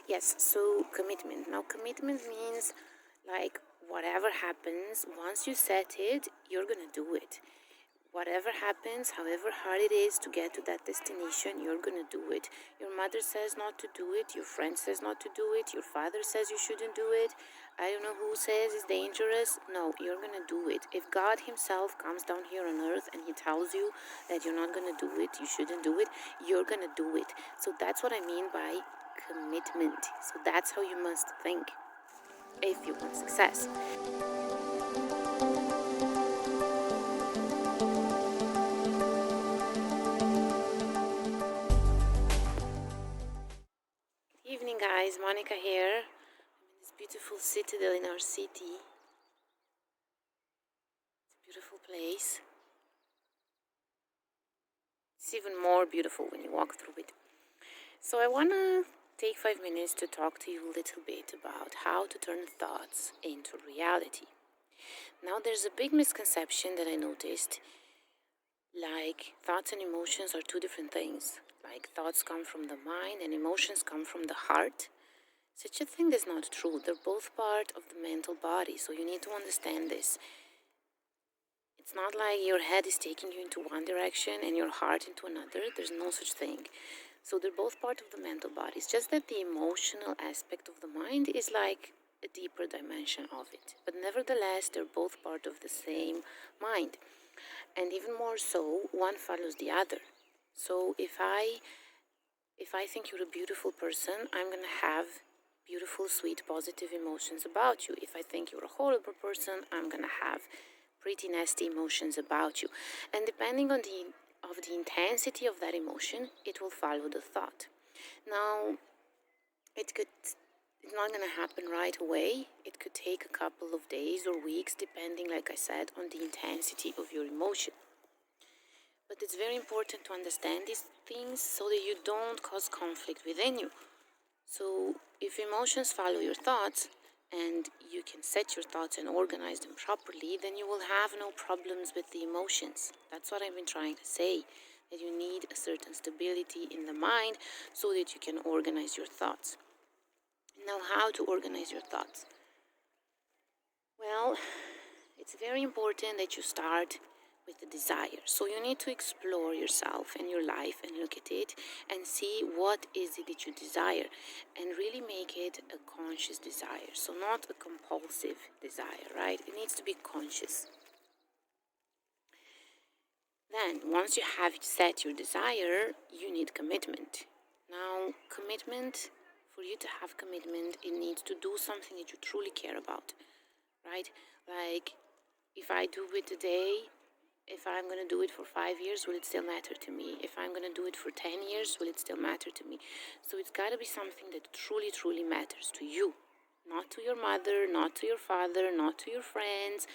Yes, so commitment. Now, commitment means like whatever happens, once you set it, you're gonna do it. Whatever happens, however hard it is to get to that destination, you're gonna do it. Your mother says not to do it, your friend says not to do it, your father says you shouldn't do it. I don't know who says it's dangerous. No, you're gonna do it. If God Himself comes down here on earth and He tells you that you're not gonna do it, you shouldn't do it, you're gonna do it. So that's what I mean by commitment. So that's how you must think if you want success. Good evening, guys. Monica here. I'm in this beautiful citadel in our city. It's a beautiful place. It's even more beautiful when you walk through it. So I want to take 5 minutes to talk to you a little bit about how to turn thoughts into reality. Now, there's a big misconception that I noticed, like thoughts and emotions are two different things. Like thoughts come from the mind and emotions come from the heart. Such a thing is not true. They're both part of the mental body, so you need to understand this. It's not like your head is taking you into one direction and your heart into another. There's no such thing. So they're both part of the mental body. It's just that the emotional aspect of the mind is like a deeper dimension of it. But nevertheless, they're both part of the same mind. And even more so, one follows the other. So if I think you're a beautiful person, I'm going to have beautiful, sweet, positive emotions about you. If I think you're a horrible person, I'm going to have pretty nasty emotions about you. And depending on the intensity of that emotion, it will follow the thought. Now, it's not going to happen right away. It could take a couple of days or weeks, depending, like I said, on the intensity of your emotion. But it's very important to understand these things so that you don't cause conflict within you. So if emotions follow your thoughts and you can set your thoughts and organize them properly, then you will have no problems with the emotions. That's what I've been trying to say, that you need a certain stability in the mind so that you can organize your thoughts. Now, how to organize your thoughts? Well, it's very important that you start with the desire. So you need to explore yourself and your life and look at it and see what is it that you desire and really make it a conscious desire. So not a compulsive desire, right? It needs to be conscious. Then, once you have set your desire, you need commitment. Now, commitment, for you to have commitment, it needs to do something that you truly care about, right? Like, if I do it today, if I'm going to do it for 5 years, will it still matter to me? If I'm going to do it for 10 years, will it still matter to me? So it's got to be something that truly, truly matters to you. Not to your mother, not to your father, not to your friends,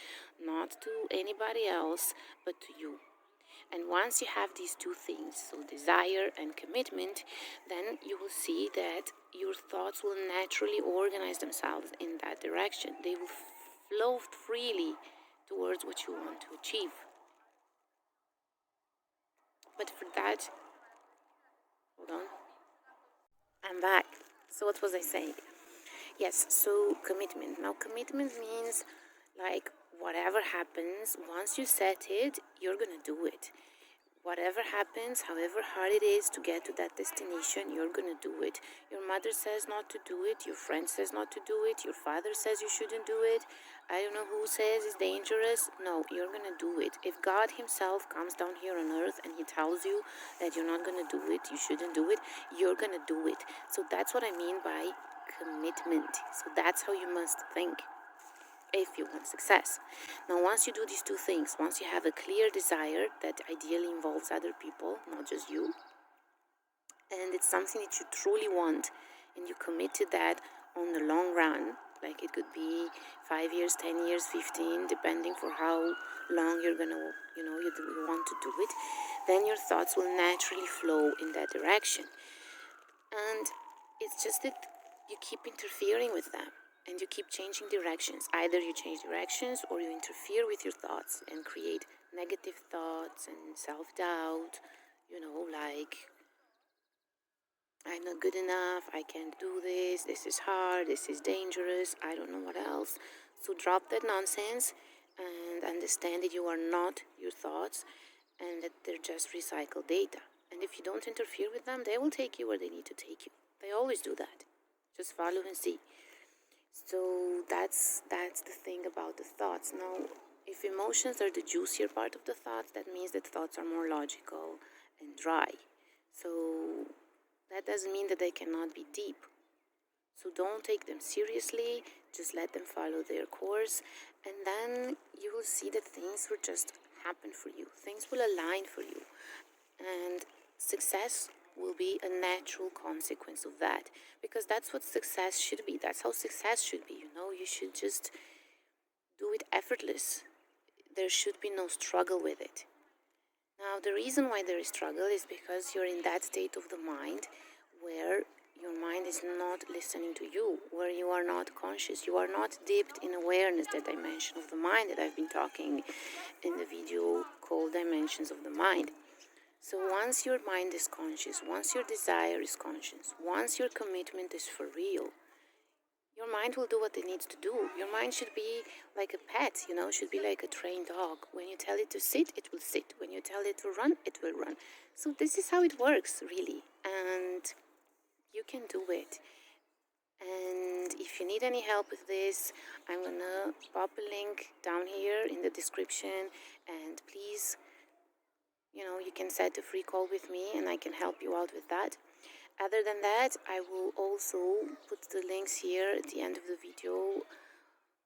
not to anybody else, but to you. And once you have these two things, so desire and commitment, then you will see that your thoughts will naturally organize themselves in that direction. They will flow freely towards what you want to achieve. But for that, hold on, I'm back. So what was I saying? Yes, so commitment. Now, commitment means like whatever happens, once you set it, you're gonna do it. Whatever happens, however hard it is to get to that destination, you're gonna do it. Your mother says not to do it, your friend says not to do it, your father says you shouldn't do it. I don't know who says it's dangerous. No, you're gonna do it. If God Himself comes down here on earth and He tells you that you're not gonna do it, you shouldn't do it, you're gonna do it. So that's what I mean by commitment. So that's how you must think if you want success. Now, once you do these two things, once you have a clear desire that ideally involves other people, not just you, and it's something that you truly want, and you commit to that on the long run, like it could be 5 years, 10 years, 15, depending for how long you're gonna, you want to do it, then your thoughts will naturally flow in that direction. And it's just that you keep interfering with them and you keep changing directions. Either you change directions or you interfere with your thoughts and create negative thoughts and self-doubt, like I'm not good enough, I can't do this, this is hard, this is dangerous, I don't know what else. So drop that nonsense and understand that you are not your thoughts and that they're just recycled data. And if you don't interfere with them, they will take you where they need to take you. They always do that. Just follow and see. So that's the thing about the thoughts. Now, if emotions are the juicier part of the thoughts, that means that thoughts are more logical and dry. So that doesn't mean that they cannot be deep. So don't take them seriously, just let them follow their course, and then you will see that things will just happen for you. Things will align for you. And success will be a natural consequence of that, because that's what success should be. That's how success should be. You should just do it effortless. There should be no struggle with it. Now, the reason why there is struggle is because you're in that state of the mind where your mind is not listening to you, where you are not conscious, you are not dipped in awareness, that dimension of the mind that I've been talking in the video called Dimensions of the Mind. So once your mind is conscious, once your desire is conscious, once your commitment is for real, your mind will do what it needs to do. Your mind should be like a pet, should be like a trained dog. When you tell it to sit, it will sit. When you tell it to run, it will run. So this is how it works, really. And you can do it. And if you need any help with this, I'm gonna pop a link down here in the description, and please, you can set a free call with me and I can help you out with that. Other than that, I will also put the links here at the end of the video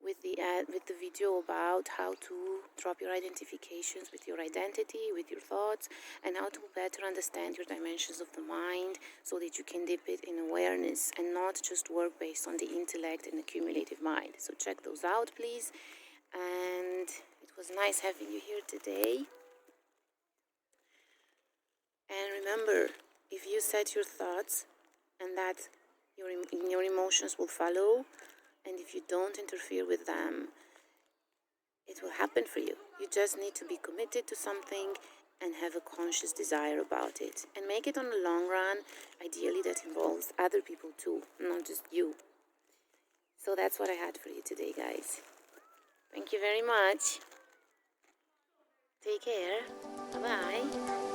with the video about how to drop your identifications with your identity, with your thoughts, and how to better understand your dimensions of the mind so that you can dip it in awareness and not just work based on the intellect and accumulative mind. So check those out, please. And it was nice having you here today. And remember, if you set your thoughts and that your emotions will follow, and if you don't interfere with them, it will happen for you. You just need to be committed to something and have a conscious desire about it. And make it on the long run. Ideally, that involves other people too, not just you. So that's what I had for you today, guys. Thank you very much. Take care. Bye-bye.